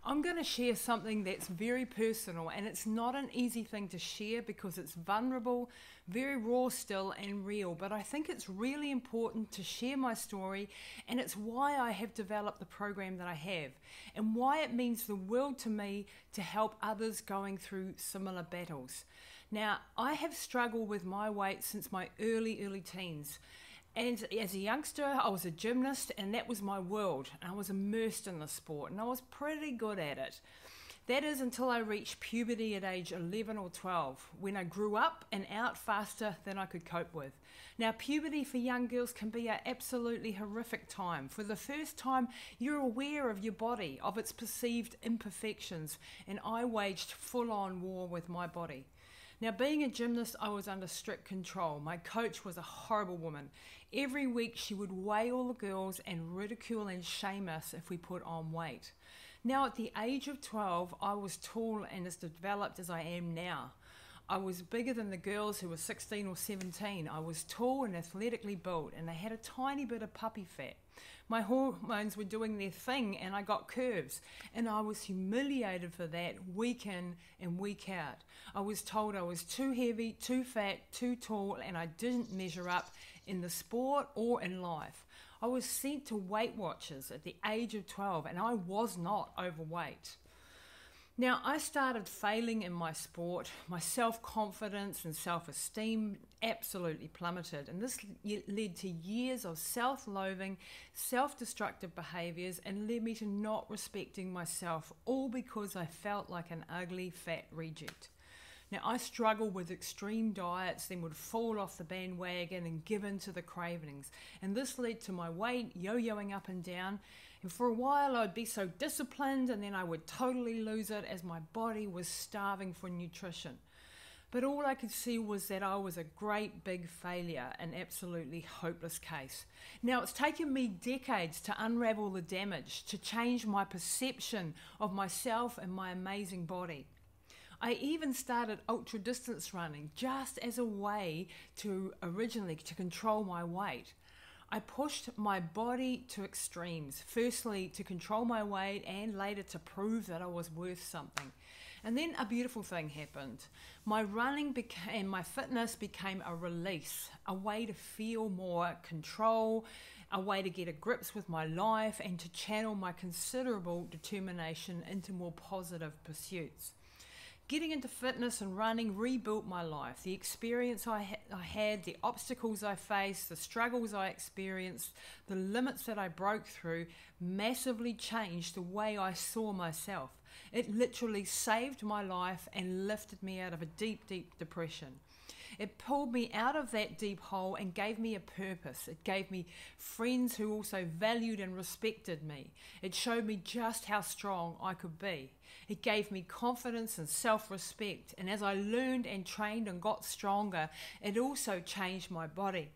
I'm going to share something that's very personal, and it's not an easy thing to share because it's vulnerable, very raw still and real, but I think it's really important to share my story, and it's why I have developed the program that I have and why it means the world to me to help others going through similar battles. Now, I have struggled with my weight since my early teens. And as a youngster, I was a gymnast, and that was my world. I was immersed in the sport, and I was pretty good at it. That is until I reached puberty at age 11 or 12, when I grew up and out faster than I could cope with. Now, puberty for young girls can be an absolutely horrific time. For the first time, you're aware of your body, of its perceived imperfections, and I waged full-on war with my body. Now, being a gymnast, I was under strict control. My coach was a horrible woman. Every week she would weigh all the girls and ridicule and shame us if we put on weight. Now, at the age of 12, I was tall and as developed as I am now. I was bigger than the girls who were 16 or 17. I was tall and athletically built, and I had a tiny bit of puppy fat. My hormones were doing their thing, and I got curves, and I was humiliated for that week in and week out. I was told I was too heavy, too fat, too tall, and I didn't measure up in the sport or in life. I was sent to Weight Watchers at the age of 12, and I was not overweight. Now, I started failing in my sport. My self-confidence and self-esteem absolutely plummeted, and this led to years of self-loathing, self-destructive behaviours, and led me to not respecting myself, all because I felt like an ugly, fat reject. Now, I struggled with extreme diets, then would fall off the bandwagon and give in to the cravings. And this led to my weight yo-yoing up and down. And for a while, I'd be so disciplined, and then I would totally lose it as my body was starving for nutrition. But all I could see was that I was a great big failure, an absolutely hopeless case. Now, it's taken me decades to unravel the damage, to change my perception of myself and my amazing body. I even started ultra distance running just as a way to originally to control my weight. I pushed my body to extremes, firstly to control my weight and later to prove that I was worth something. And then a beautiful thing happened. My running and my fitness became a release, a way to feel more control, a way to get a grips with my life and to channel my considerable determination into more positive pursuits. Getting into fitness and running rebuilt my life. The experience I had, the obstacles I faced, the struggles I experienced, the limits that I broke through massively changed the way I saw myself. It literally saved my life and lifted me out of a deep depression. It pulled me out of that deep hole and gave me a purpose. It gave me friends who also valued and respected me. It showed me just how strong I could be. It gave me confidence and self-respect. And as I learned and trained and got stronger, it also changed my body.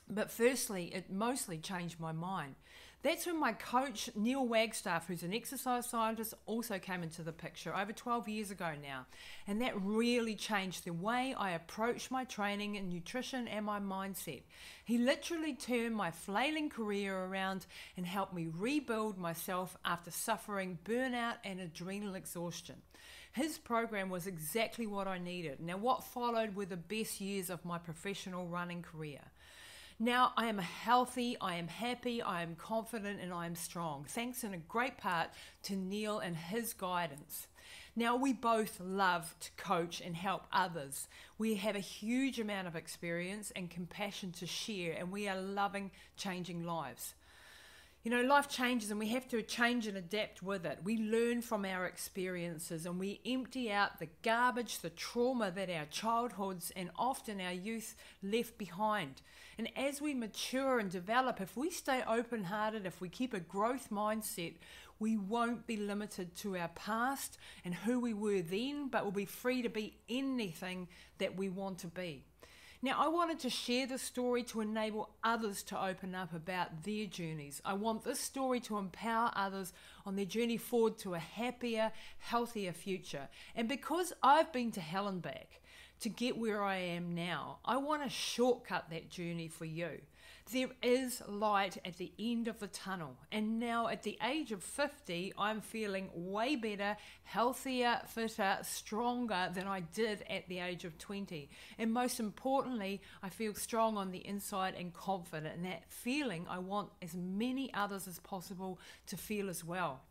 But firstly, it mostly changed my mind. That's when my coach, Neil Wagstaff, who's an exercise scientist, also came into the picture over 12 years ago now. And that really changed the way I approached my training and nutrition and my mindset. He literally turned my flailing career around and helped me rebuild myself after suffering burnout and adrenal exhaustion. His program was exactly what I needed. Now, what followed were the best years of my professional running career. Now I am healthy, I am happy, I am confident, and I am strong, thanks in a great part to Neil and his guidance. Now, we both love to coach and help others. We have a huge amount of experience and compassion to share, and we are loving changing lives. You know, life changes and we have to change and adapt with it. We learn from our experiences and we empty out the garbage, the trauma that our childhoods and often our youth left behind. And as we mature and develop, if we stay open-hearted, if we keep a growth mindset, we won't be limited to our past and who we were then, but we'll be free to be anything that we want to be. Now, I wanted to share this story to enable others to open up about their journeys. I want this story to empower others on their journey forward to a happier, healthier future. And because I've been to hell and back to get where I am now, I want to shortcut that journey for you. There is light at the end of the tunnel, and now at the age of 50, I'm feeling way better, healthier, fitter, stronger than I did at the age of 20. And most importantly, I feel strong on the inside and confident, and that feeling I want as many others as possible to feel as well.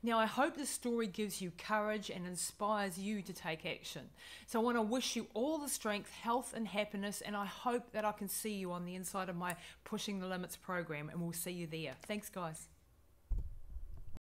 Now, I hope this story gives you courage and inspires you to take action. So I want to wish you all the strength, health and happiness, and I hope that I can see you on the inside of my Pushing the Limits program, and we'll see you there. Thanks, guys.